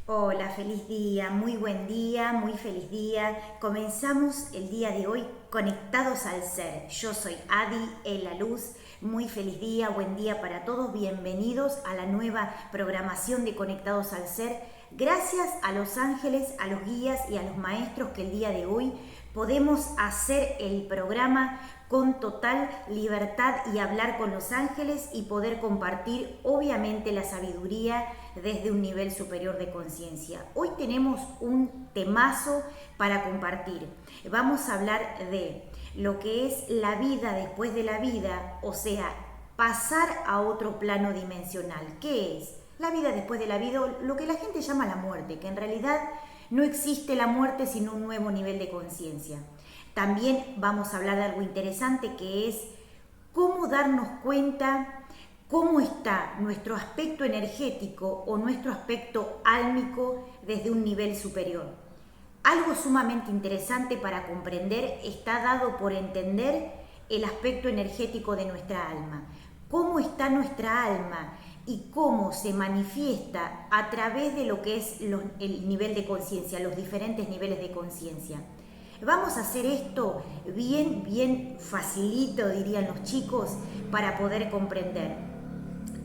Hola, feliz día, muy buen día, muy feliz día. Comenzamos el día de hoy conectados al ser. Yo soy Adi, en la luz. Muy feliz día, buen día para todos. Bienvenidos a la nueva programación de Conectados al Ser. Gracias a los ángeles, a los guías y a los maestros que el día de hoy podemos hacer el programa con total libertad y hablar con los ángeles y poder compartir obviamente la sabiduría desde un nivel superior de conciencia. Hoy tenemos un temazo para compartir. Vamos a hablar de lo que es la vida después de la vida, o sea, pasar a otro plano dimensional. ¿Qué es? La vida después de la vida, lo que la gente llama la muerte, que en realidad no existe la muerte sino un nuevo nivel de conciencia. También vamos a hablar de algo interesante que es cómo darnos cuenta cómo está nuestro aspecto energético o nuestro aspecto álmico desde un nivel superior. Algo sumamente interesante para comprender está dado por entender el aspecto energético de nuestra alma. Cómo está nuestra alma y cómo se manifiesta a través de lo que es el nivel de conciencia, los diferentes niveles de conciencia. Vamos a hacer esto bien facilito, dirían los chicos, para poder comprender.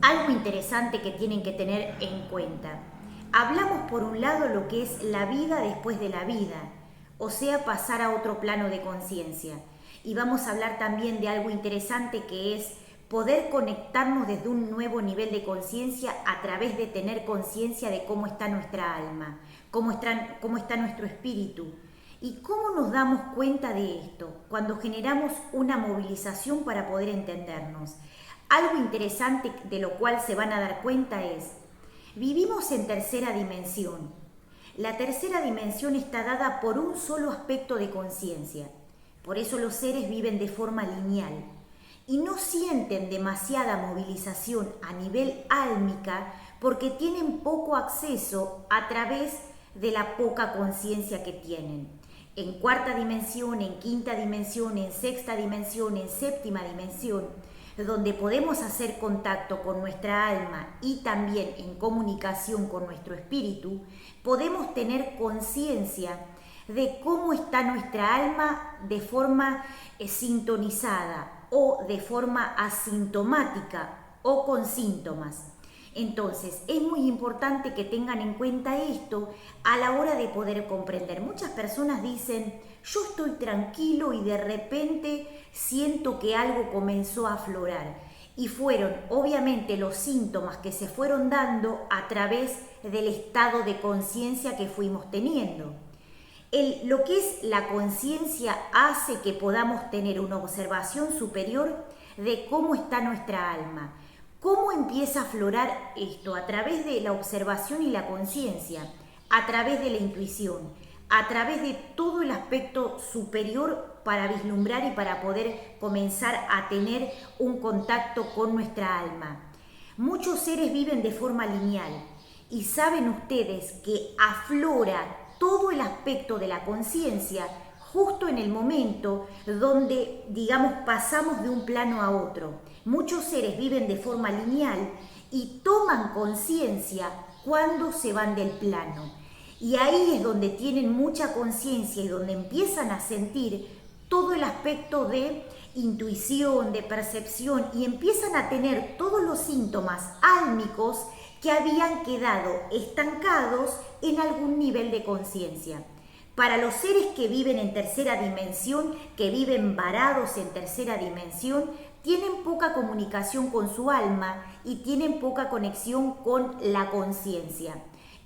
Algo interesante que tienen que tener en cuenta. Hablamos por un lado lo que es la vida después de la vida, o sea, pasar a otro plano de conciencia. Y vamos a hablar también de algo interesante que es poder conectarnos desde un nuevo nivel de conciencia a través de tener conciencia de cómo está nuestra alma, cómo está nuestro espíritu. ¿Y cómo nos damos cuenta de esto? Cuando generamos una movilización para poder entendernos. Algo interesante de lo cual se van a dar cuenta es, vivimos en tercera dimensión. La tercera dimensión está dada por un solo aspecto de conciencia. Por eso los seres viven de forma lineal y no sienten demasiada movilización a nivel álmica porque tienen poco acceso a través de la poca conciencia que tienen. En cuarta dimensión, en quinta dimensión, en sexta dimensión, en séptima dimensión, donde podemos hacer contacto con nuestra alma y también en comunicación con nuestro espíritu, podemos tener conciencia de cómo está nuestra alma de forma sintonizada o de forma asintomática o con síntomas. Entonces, es muy importante que tengan en cuenta esto a la hora de poder comprender. Muchas personas dicen, yo estoy tranquilo y de repente siento que algo comenzó a aflorar. Y fueron obviamente los síntomas que se fueron dando a través del estado de conciencia que fuimos teniendo. Lo que es la conciencia hace que podamos tener una observación superior de cómo está nuestra alma. ¿Cómo empieza a aflorar esto? A través de la observación y la conciencia, a través de la intuición, a través de todo el aspecto superior para vislumbrar y para poder comenzar a tener un contacto con nuestra alma. Muchos seres viven de forma lineal y saben ustedes que aflora todo el aspecto de la conciencia justo en el momento donde, digamos, pasamos de un plano a otro. Muchos seres viven de forma lineal y toman conciencia cuando se van del plano. Y ahí es donde tienen mucha conciencia y donde empiezan a sentir todo el aspecto de intuición, de percepción y empiezan a tener todos los síntomas álmicos que habían quedado estancados en algún nivel de conciencia. Para los seres que viven en tercera dimensión, que viven varados en tercera dimensión, tienen poca comunicación con su alma y tienen poca conexión con la conciencia.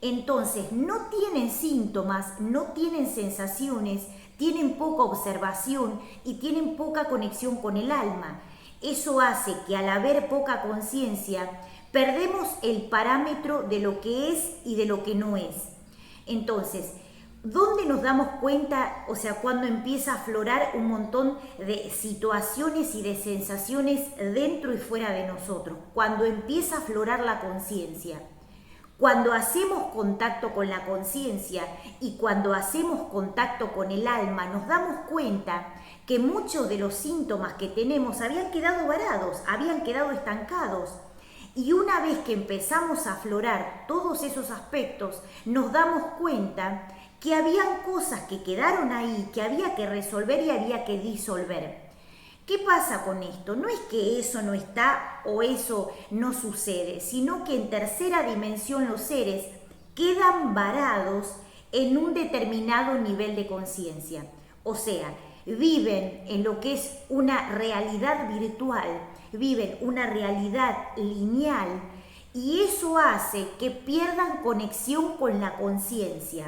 Entonces no tienen síntomas, no tienen sensaciones, tienen poca observación y tienen poca conexión con el alma. Eso hace que al haber poca conciencia, perdemos el parámetro de lo que es y de lo que no es. Entonces, ¿dónde nos damos cuenta? O sea, cuando empieza a aflorar un montón de situaciones y de sensaciones dentro y fuera de nosotros. Cuando empieza a aflorar la conciencia. Cuando hacemos contacto con la conciencia y cuando hacemos contacto con el alma, nos damos cuenta que muchos de los síntomas que tenemos habían quedado varados, habían quedado estancados. Y una vez que empezamos a aflorar todos esos aspectos, nos damos cuenta que habían cosas que quedaron ahí, que había que resolver y había que disolver. ¿Qué pasa con esto? No es que eso no está o eso no sucede, sino que en tercera dimensión los seres quedan varados en un determinado nivel de conciencia. O sea, viven en lo que es una realidad virtual, viven una realidad lineal y eso hace que pierdan conexión con la conciencia.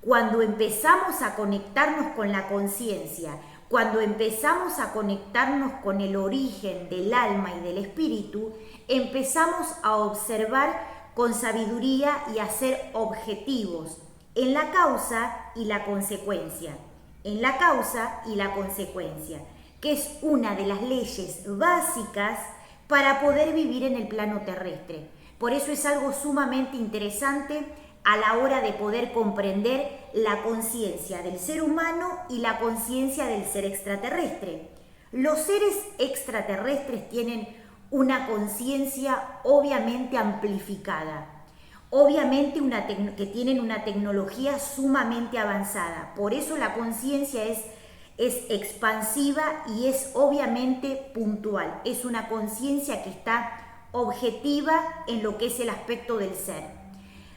Cuando empezamos a conectarnos con la conciencia, cuando empezamos a conectarnos con el origen del alma y del espíritu, empezamos a observar con sabiduría y a ser objetivos en la causa y la consecuencia. En la causa y la consecuencia, que es una de las leyes básicas para poder vivir en el plano terrestre. Por eso es algo sumamente interesante a la hora de poder comprender la conciencia del ser humano y la conciencia del ser extraterrestre. Los seres extraterrestres tienen una conciencia obviamente amplificada, obviamente que tienen una tecnología sumamente avanzada. Por eso la conciencia es expansiva y es obviamente puntual. Es una conciencia que está objetiva en lo que es el aspecto del ser.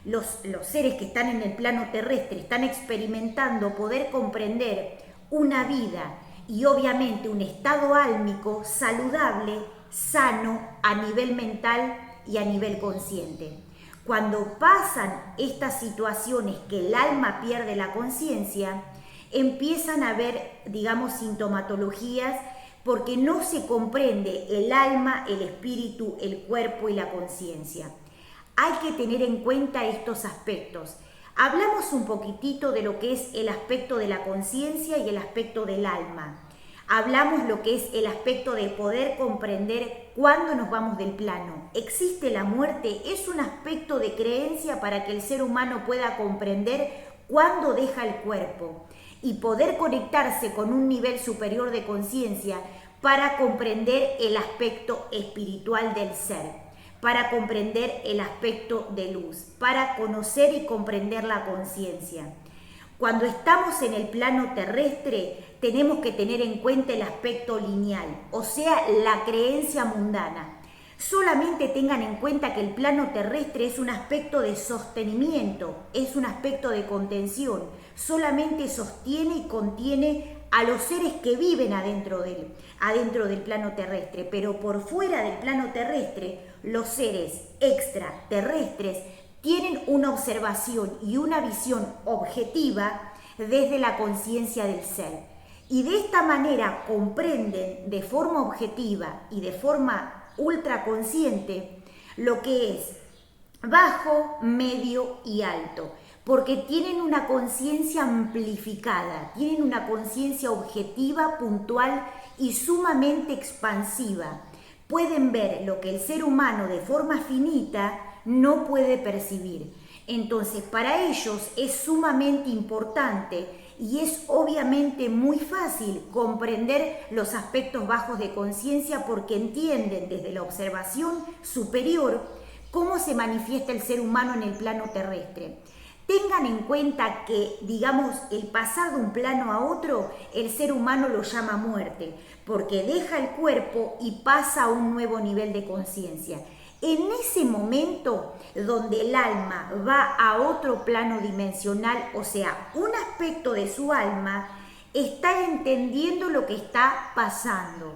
Los seres que están en el plano terrestre están experimentando poder comprender una vida y obviamente un estado álmico saludable, sano a nivel mental y a nivel consciente. Cuando pasan estas situaciones que el alma pierde la conciencia, empiezan a haber, digamos, sintomatologías porque no se comprende el alma, el espíritu, el cuerpo y la conciencia. Hay que tener en cuenta estos aspectos. Hablamos un poquitito de lo que es el aspecto de la conciencia y el aspecto del alma. Hablamos lo que es el aspecto de poder comprender cuándo nos vamos del plano. ¿Existe la muerte? Es un aspecto de creencia para que el ser humano pueda comprender cuándo deja el cuerpo y poder conectarse con un nivel superior de conciencia para comprender el aspecto espiritual del ser, para comprender el aspecto de luz, para conocer y comprender la conciencia. Cuando estamos en el plano terrestre, tenemos que tener en cuenta el aspecto lineal, o sea, la creencia mundana. Solamente tengan en cuenta que el plano terrestre es un aspecto de sostenimiento, es un aspecto de contención, solamente sostiene y contiene a los seres que viven adentro del plano terrestre, pero por fuera del plano terrestre, los seres extraterrestres tienen una observación y una visión objetiva desde la conciencia del ser. Y de esta manera comprenden de forma objetiva y de forma ultraconsciente lo que es bajo, medio y alto, porque tienen una conciencia amplificada, tienen una conciencia objetiva, puntual y sumamente expansiva. Pueden ver lo que el ser humano de forma finita no puede percibir. Entonces, para ellos es sumamente importante y es obviamente muy fácil comprender los aspectos bajos de conciencia porque entienden desde la observación superior cómo se manifiesta el ser humano en el plano terrestre. Tengan en cuenta que, digamos, el pasar de un plano a otro, el ser humano lo llama muerte, porque deja el cuerpo y pasa a un nuevo nivel de conciencia. En ese momento donde el alma va a otro plano dimensional, o sea, un aspecto de su alma, está entendiendo lo que está pasando.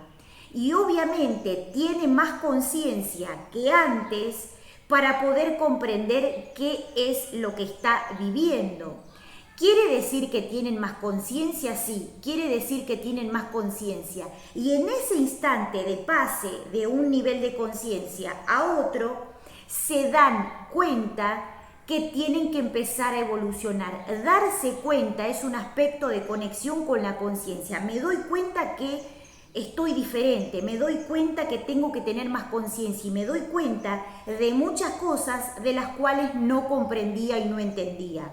Y obviamente tiene más conciencia que antes para poder comprender qué es lo que está viviendo. ¿Quiere decir que tienen más conciencia? Sí, quiere decir que tienen más conciencia. Y en ese instante de pase de un nivel de conciencia a otro, se dan cuenta que tienen que empezar a evolucionar. Darse cuenta es un aspecto de conexión con la conciencia. Me doy cuenta que estoy diferente, me doy cuenta que tengo que tener más conciencia y me doy cuenta de muchas cosas de las cuales no comprendía y no entendía.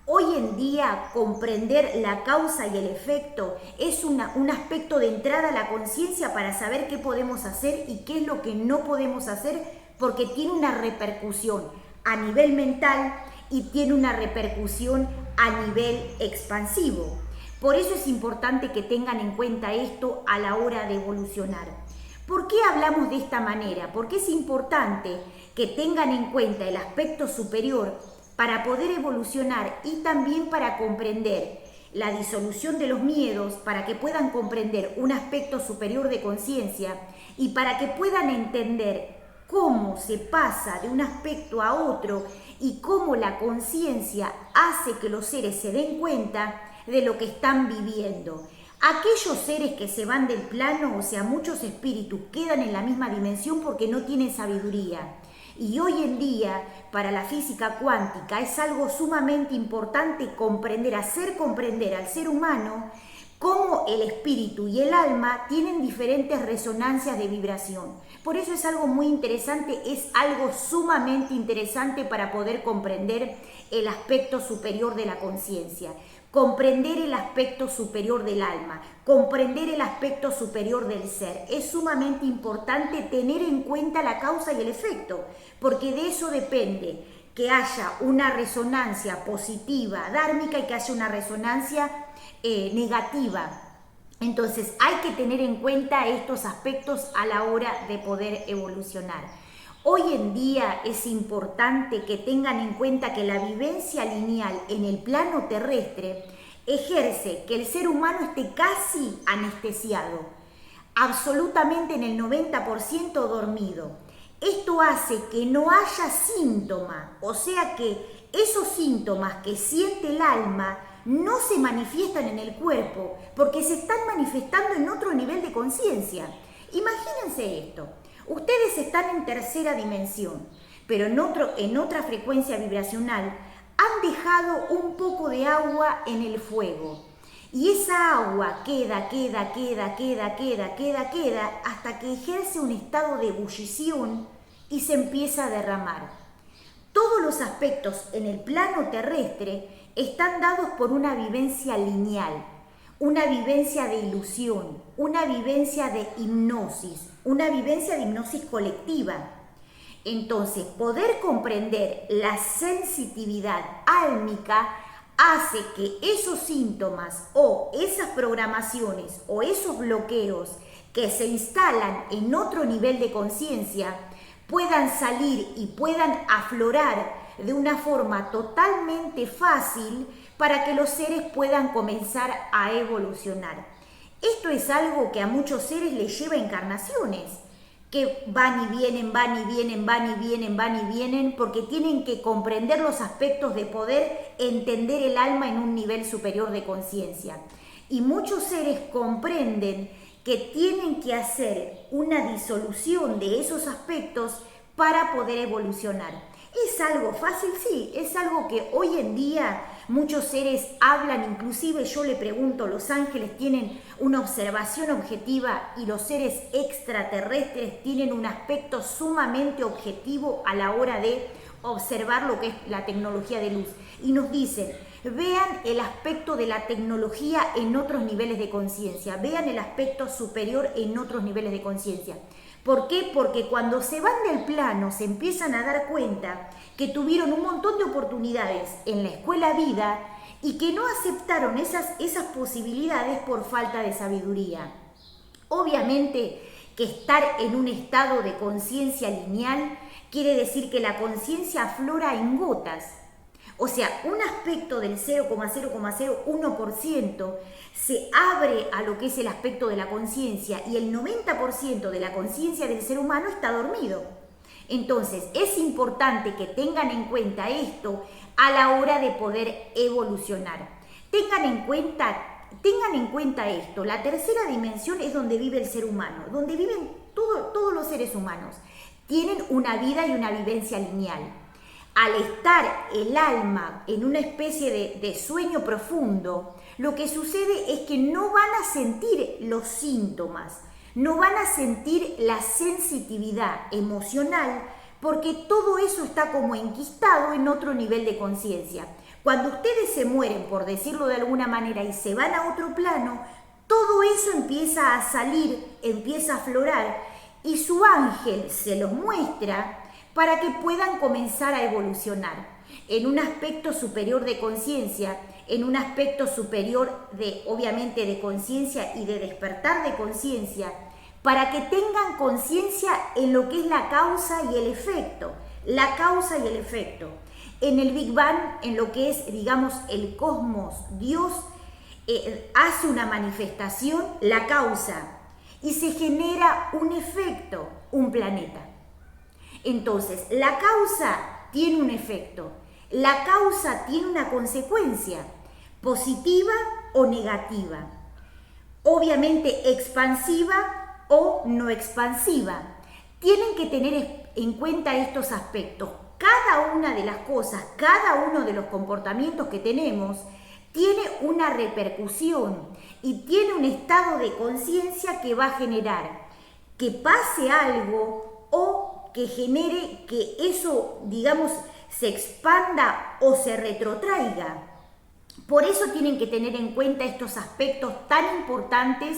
Hoy en día comprender la causa y el efecto es un aspecto de entrada a la conciencia para saber qué podemos hacer y qué es lo que no podemos hacer porque tiene una repercusión a nivel mental y tiene una repercusión a nivel expansivo. Por eso es importante que tengan en cuenta esto a la hora de evolucionar. ¿Por qué hablamos de esta manera? Porque es importante que tengan en cuenta el aspecto superior para poder evolucionar y también para comprender la disolución de los miedos, para que puedan comprender un aspecto superior de conciencia y para que puedan entender cómo se pasa de un aspecto a otro y cómo la conciencia hace que los seres se den cuenta de lo que están viviendo. Aquellos seres que se van del plano, o sea, muchos espíritus, quedan en la misma dimensión porque no tienen sabiduría. Y hoy en día, para la física cuántica, es algo sumamente importante comprender, hacer comprender al ser humano cómo el espíritu y el alma tienen diferentes resonancias de vibración. Por eso es algo muy interesante, es algo sumamente interesante para poder comprender el aspecto superior de la conciencia, comprender el aspecto superior del alma, comprender el aspecto superior del ser. Es sumamente importante tener en cuenta la causa y el efecto, porque de eso depende que haya una resonancia positiva, dármica, y que haya una resonancia negativa. Entonces hay que tener en cuenta estos aspectos a la hora de poder evolucionar. Hoy en día es importante que tengan en cuenta que la vivencia lineal en el plano terrestre ejerce que el ser humano esté casi anestesiado, absolutamente en el 90% dormido. Esto hace que no haya síntoma, o sea que esos síntomas que siente el alma no se manifiestan en el cuerpo porque se están manifestando en otro nivel de conciencia. Imagínense esto. Ustedes están en tercera dimensión, pero en otra frecuencia vibracional han dejado un poco de agua en el fuego. Y esa agua queda hasta que ejerce un estado de ebullición y se empieza a derramar. Todos los aspectos en el plano terrestre están dados por una vivencia lineal, una vivencia de ilusión, una vivencia de hipnosis colectiva. Entonces, poder comprender la sensitividad álmica hace que esos síntomas o esas programaciones o esos bloqueos que se instalan en otro nivel de conciencia puedan salir y puedan aflorar de una forma totalmente fácil para que los seres puedan comenzar a evolucionar. Esto es algo que a muchos seres les lleva encarnaciones, que van y vienen, porque tienen que comprender los aspectos de poder entender el alma en un nivel superior de conciencia. Y muchos seres comprenden que tienen que hacer una disolución de esos aspectos para poder evolucionar. ¿Es algo fácil? Sí, es algo que hoy en día muchos seres hablan, inclusive yo le pregunto, los ángeles tienen una observación objetiva y los seres extraterrestres tienen un aspecto sumamente objetivo a la hora de observar lo que es la tecnología de luz. Y nos dicen, vean el aspecto de la tecnología en otros niveles de conciencia, vean el aspecto superior en otros niveles de conciencia. ¿Por qué? Porque cuando se van del plano se empiezan a dar cuenta que tuvieron un montón de oportunidades en la escuela vida y que no aceptaron esas posibilidades por falta de sabiduría. Obviamente que estar en un estado de conciencia lineal quiere decir que la conciencia aflora en gotas. O sea, un aspecto del 0,001% se abre a lo que es el aspecto de la conciencia y el 90% de la conciencia del ser humano está dormido. Entonces, es importante que tengan en cuenta esto a la hora de poder evolucionar. Tengan en cuenta esto, la tercera dimensión es donde vive el ser humano, donde viven todos los seres humanos. Tienen una vida y una vivencia lineal. Al estar el alma en una especie de sueño profundo, lo que sucede es que no van a sentir los síntomas, no van a sentir la sensitividad emocional, porque todo eso está como enquistado en otro nivel de conciencia. Cuando ustedes se mueren, por decirlo de alguna manera, y se van a otro plano, todo eso empieza a salir, empieza a aflorar, y su ángel se los muestra para que puedan comenzar a evolucionar en un aspecto superior de conciencia, en un aspecto superior de, obviamente, de conciencia y de despertar de conciencia, para que tengan conciencia en lo que es la causa y el efecto. La causa y el efecto. En el Big Bang, en lo que es, digamos, el cosmos, Dios hace una manifestación, la causa, y se genera un efecto, un planeta. Entonces, la causa tiene un efecto, la causa tiene una consecuencia, positiva o negativa, obviamente expansiva o no expansiva. Tienen que tener en cuenta estos aspectos. Cada una de las cosas, cada uno de los comportamientos que tenemos tiene una repercusión y tiene un estado de conciencia que va a generar que pase algo o que genere que eso, digamos, se expanda o se retrotraiga. Por eso tienen que tener en cuenta estos aspectos tan importantes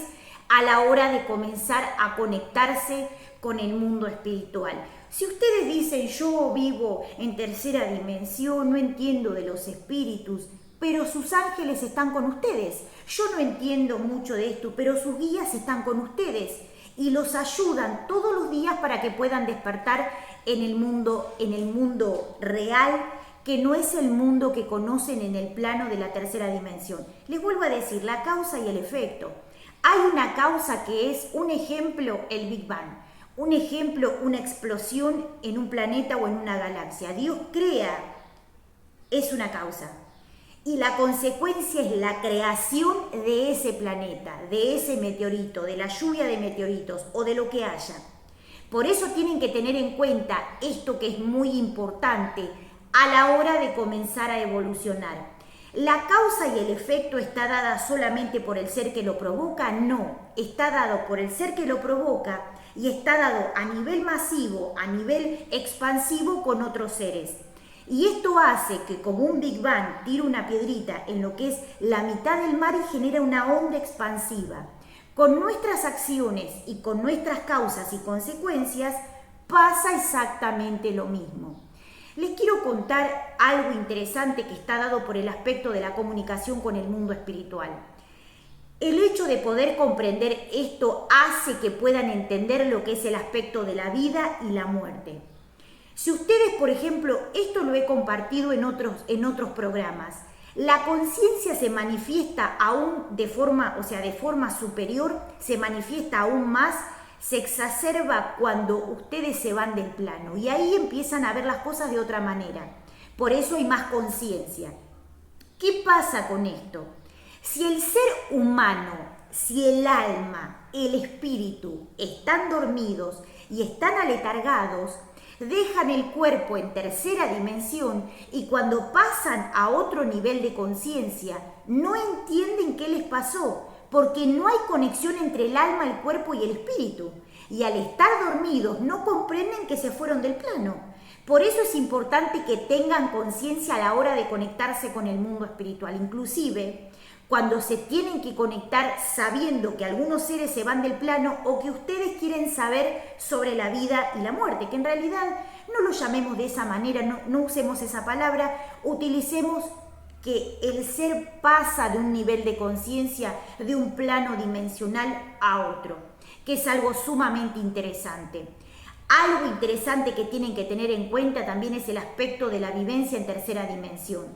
a la hora de comenzar a conectarse con el mundo espiritual. Si ustedes dicen, yo vivo en tercera dimensión, no entiendo de los espíritus, pero sus ángeles están con ustedes. Yo no entiendo mucho de esto, pero sus guías están con ustedes y los ayudan todos los días para que puedan despertar en el mundo real, que no es el mundo que conocen en el plano de la tercera dimensión. Les vuelvo a decir, la causa y el efecto. Hay una causa que es un ejemplo, el Big Bang. Un ejemplo, una explosión en un planeta o en una galaxia. Dios crea, es una causa. Y la consecuencia es la creación de ese planeta, de ese meteorito, de la lluvia de meteoritos o de lo que haya. Por eso tienen que tener en cuenta esto que es muy importante a la hora de comenzar a evolucionar. ¿La causa y el efecto está dada solamente por el ser que lo provoca? No, está dado por el ser que lo provoca y está dado a nivel masivo, a nivel expansivo con otros seres. Y esto hace que como un Big Bang tira una piedrita en lo que es la mitad del mar y genera una onda expansiva. Con nuestras acciones y con nuestras causas y consecuencias pasa exactamente lo mismo. Les quiero contar algo interesante que está dado por el aspecto de la comunicación con el mundo espiritual. El hecho de poder comprender esto hace que puedan entender lo que es el aspecto de la vida y la muerte. Si ustedes, por ejemplo, esto lo he compartido en otros programas, la conciencia se manifiesta aún de forma superior, se manifiesta aún más, se exacerba cuando ustedes se van del plano y ahí empiezan a ver las cosas de otra manera. Por eso hay más conciencia. ¿Qué pasa con esto? Si el ser humano, si el alma, el espíritu están dormidos y están aletargados, dejan el cuerpo en tercera dimensión y cuando pasan a otro nivel de conciencia no entienden qué les pasó, porque no hay conexión entre el alma, el cuerpo y el espíritu. Y al estar dormidos no comprenden que se fueron del plano. Por eso es importante que tengan conciencia a la hora de conectarse con el mundo espiritual. Inclusive, cuando se tienen que conectar sabiendo que algunos seres se van del plano o que ustedes quieren saber sobre la vida y la muerte, que en realidad no lo llamemos de esa manera, no usemos esa palabra, utilicemos que el ser pasa de un nivel de conciencia, de un plano dimensional a otro, que es algo sumamente interesante. Algo interesante que tienen que tener en cuenta también es el aspecto de la vivencia en tercera dimensión.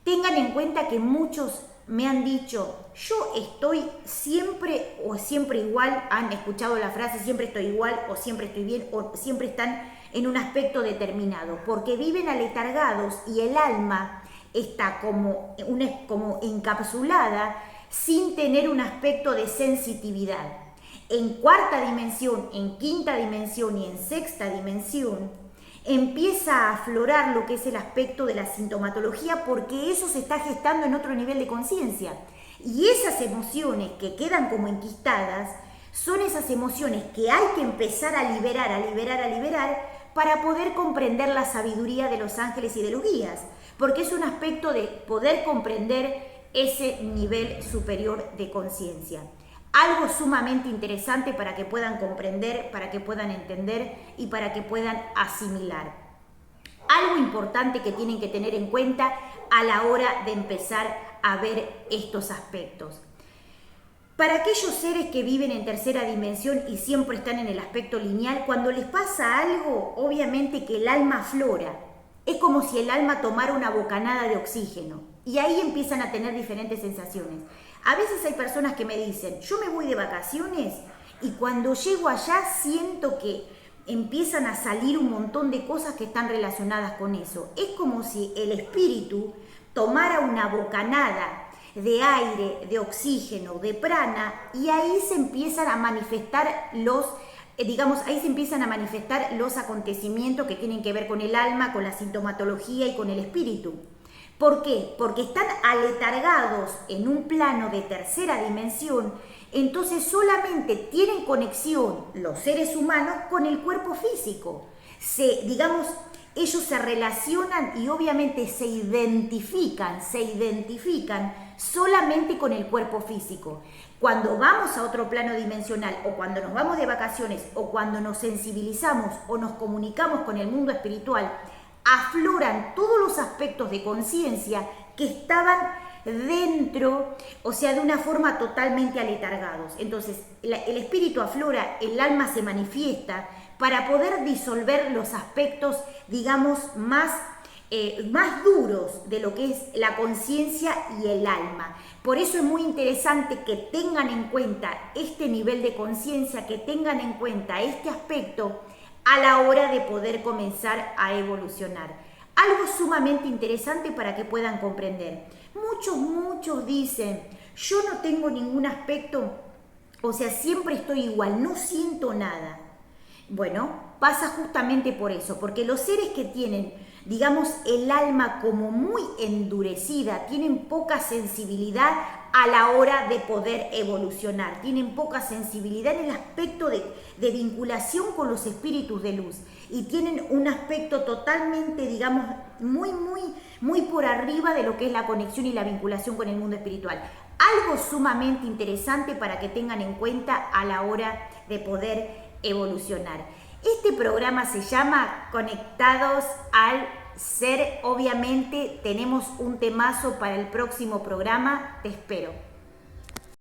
Tengan en cuenta que muchos me han dicho, yo estoy siempre o siempre igual, han escuchado la frase siempre estoy igual o siempre estoy bien o siempre están en un aspecto determinado, porque viven aletargados y el alma está como encapsulada sin tener un aspecto de sensitividad. En cuarta dimensión, en quinta dimensión y en sexta dimensión empieza a aflorar lo que es el aspecto de la sintomatología porque eso se está gestando en otro nivel de conciencia. Y esas emociones que quedan como enquistadas son esas emociones que hay que empezar a liberar para poder comprender la sabiduría de los ángeles y de los guías. Porque es un aspecto de poder comprender ese nivel superior de conciencia. Algo sumamente interesante para que puedan comprender, para que puedan entender y para que puedan asimilar. Algo importante que tienen que tener en cuenta a la hora de empezar a ver estos aspectos. Para aquellos seres que viven en tercera dimensión y siempre están en el aspecto lineal, cuando les pasa algo, obviamente que el alma aflora. Es como si el alma tomara una bocanada de oxígeno y ahí empiezan a tener diferentes sensaciones. A veces hay personas que me dicen, yo me voy de vacaciones y cuando llego allá siento que empiezan a salir un montón de cosas que están relacionadas con eso. Es como si el espíritu tomara una bocanada de aire, de oxígeno, de prana, y ahí se empiezan a manifestar ahí se empiezan a manifestar los acontecimientos que tienen que ver con el alma, con la sintomatología y con el espíritu. ¿Por qué? Porque están aletargados en un plano de tercera dimensión, entonces solamente tienen conexión los seres humanos con el cuerpo físico. Ellos se relacionan y obviamente se identifican solamente con el cuerpo físico. Cuando vamos a otro plano dimensional o cuando nos vamos de vacaciones o cuando nos sensibilizamos o nos comunicamos con el mundo espiritual, afloran todos los aspectos de conciencia que estaban dentro, o sea, de una forma totalmente aletargados. Entonces, el espíritu aflora, el alma se manifiesta para poder disolver los aspectos, más duros de lo que es la conciencia y el alma. Por eso es muy interesante que tengan en cuenta este nivel de conciencia, que tengan en cuenta este aspecto a la hora de poder comenzar a evolucionar. Algo sumamente interesante para que puedan comprender. Muchos dicen, yo no tengo ningún aspecto, o sea, siempre estoy igual, no siento nada. Bueno, pasa justamente por eso, porque los seres que tienen, el alma como muy endurecida, tienen poca sensibilidad a la hora de poder evolucionar, tienen poca sensibilidad en el aspecto de vinculación con los espíritus de luz y tienen un aspecto totalmente, muy por arriba de lo que es la conexión y la vinculación con el mundo espiritual. Algo sumamente interesante para que tengan en cuenta a la hora de poder evolucionar. Este programa se llama Conectados al Ser. Obviamente tenemos un temazo para el próximo programa. Te espero.